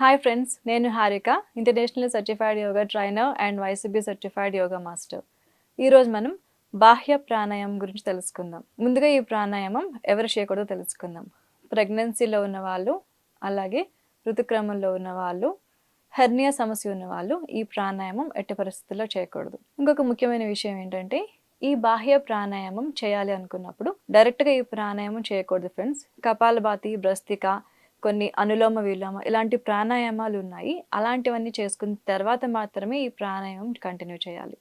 Hi friends, నేను Harika, international certified yoga trainer and YCB certified yoga master. ఈరోజు మనం బాహ్య ప్రాణాయామం గురించి తెలుసుకుందాం. ముందుగా ఈ ప్రాణాయామం ఎవరు చేయకూడదో తెలుసుకుందాం. ప్రెగ్నెన్సీలో ఉన్న వాళ్ళు, అలాగే ఋతుక్రమంలో ఉన్న వాళ్ళు, హెర్నియా సమస్య ఉన్న వాళ్ళు ఈ ప్రాణాయామం ఎట్టి పరిస్థితుల్లో చేయకూడదు. ఇంకొక ముఖ్యమైన విషయం ఏంటంటే, ఈ బాహ్య ప్రాణాయామం చేయాలి అనుకున్నప్పుడు డైరెక్ట్గా ఈ ప్రాణాయామం చేయకూడదు ఫ్రెండ్స్. కపాలభాతి, భ్రస్తిక, కొన్ని అనులోమ విలోమ ఇలాంటి ప్రాణాయామాలు ఉన్నాయి. అలాంటివన్నీ చేసుకున్న తర్వాత మాత్రమే ఈ ప్రాణాయామం కంటిన్యూ చేయాలి.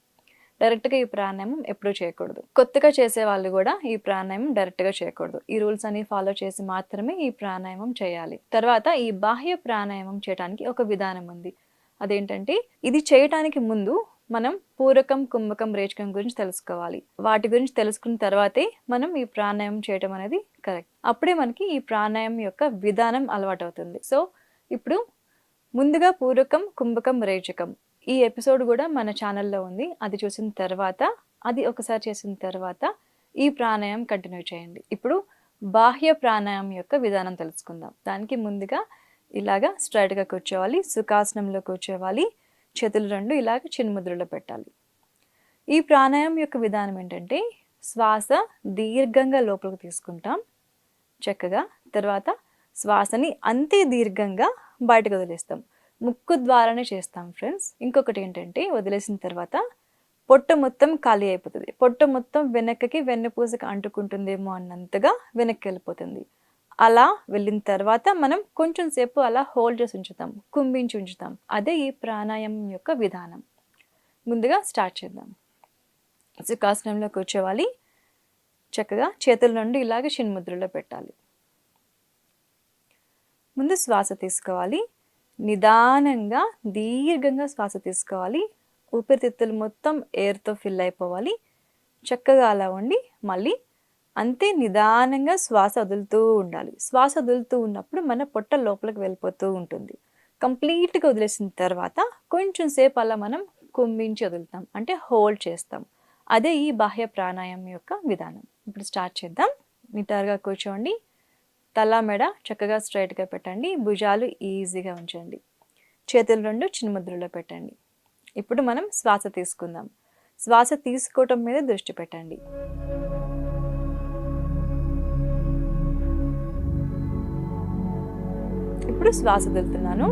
డైరెక్ట్గా ఈ ప్రాణాయామం ఎప్పుడూ చేయకూడదు. కొత్తగా చేసే వాళ్ళు కూడా ఈ ప్రాణాయామం డైరెక్ట్గా చేయకూడదు. ఈ రూల్స్ అన్ని ఫాలో చేసి మాత్రమే ఈ ప్రాణాయామం చేయాలి. తర్వాత ఈ బాహ్య ప్రాణాయామం చేయడానికి ఒక విధానం ఉంది. అదేంటంటే, ఇది చేయటానికి ముందు మనం పూరకం, కుంభకం, రేచకం గురించి తెలుసుకోవాలి. వాటి గురించి తెలుసుకున్న తర్వాతే మనం ఈ ప్రాణాయామం చేయటం అనేది కరెక్ట్. అప్పుడే మనకి ఈ ప్రాణాయామం యొక్క విధానం అలవాటు అవుతుంది. సో ఇప్పుడు ముందుగా పూరకం, కుంభకం, రేచకం ఈ ఎపిసోడ్ కూడా మన ఛానల్లో ఉంది. అది చూసిన తర్వాత, అది ఒకసారి చేసిన తర్వాత ఈ ప్రాణాయామం కంటిన్యూ చేయండి. ఇప్పుడు బాహ్య ప్రాణాయామం యొక్క విధానం తెలుసుకుందాం. దానికి ముందుగా ఇలాగా స్ట్రైట్గా కూర్చోవాలి, సుఖాసనంలో కూర్చోవాలి, చేతులు రెండు ఇలాగ చిన్ముద్రలో పెట్టాలి. ఈ ప్రాణాయామం యొక్క విధానం ఏంటంటే, శ్వాస దీర్ఘంగా లోపలికి తీసుకుంటాం చక్కగా. తర్వాత శ్వాసని అంతే దీర్ఘంగా బయటకు వదిలేస్తాం. ముక్కు ద్వారానే చేస్తాం ఫ్రెండ్స్. ఇంకొకటి ఏంటంటే, వదిలేసిన తర్వాత పొట్ట మొత్తం ఖాళీ అయిపోతుంది. పొట్ట మొత్తం వెనక్కి, వెన్నుపూసకి అంటుకుంటుందేమో అన్నంతగా వెనక్కి వెళ్ళిపోతుంది. అలా వెళ్ళిన తర్వాత మనం కొంచెం సేపు అలా హోల్డ్ చేసి ఉంచుతాం, కుంభించి ఉంచుతాం. అదే ఈ ప్రాణాయామం యొక్క విధానం. ముందుగా స్టార్ట్ చేద్దాం. సుఖాసనంలో కూర్చోవాలి, చక్కగా చేతుల నుండి ఇలాగ చిన్ముద్రలో పెట్టాలి. ముందు శ్వాస తీసుకోవాలి, నిదానంగా దీర్ఘంగా శ్వాస తీసుకోవాలి. ఊపిరితిత్తులు మొత్తం ఎయిర్తో ఫిల్ అయిపోవాలి. చక్కగా అలా ఉండి మళ్ళీ అంతే నిదానంగా శ్వాస వదులుతూ ఉండాలి. శ్వాస వదులుతూ ఉన్నప్పుడు మన పొట్ట లోపలికి వెళ్ళిపోతూ ఉంటుంది. కంప్లీట్గా వదిలేసిన తర్వాత కొంచెం సేపు అలా మనం కుంభించి వదులుతాం, అంటే హోల్డ్ చేస్తాం. అదే ఈ బాహ్య ప్రాణాయామం యొక్క విధానం. ఇప్పుడు స్టార్ట్ చేద్దాం. నిటారుగా కూర్చోండి, తల మెడ చక్కగా స్ట్రైట్గా పెట్టండి, భుజాలు ఈజీగా ఉంచండి, చేతులు రెండు చిన్ముద్రలో పెట్టండి. ఇప్పుడు మనం శ్వాస తీసుకుందాం. శ్వాస తీసుకోవటం మీద దృష్టి పెట్టండి. ఇప్పుడు శ్వాస వదులుతున్నాను.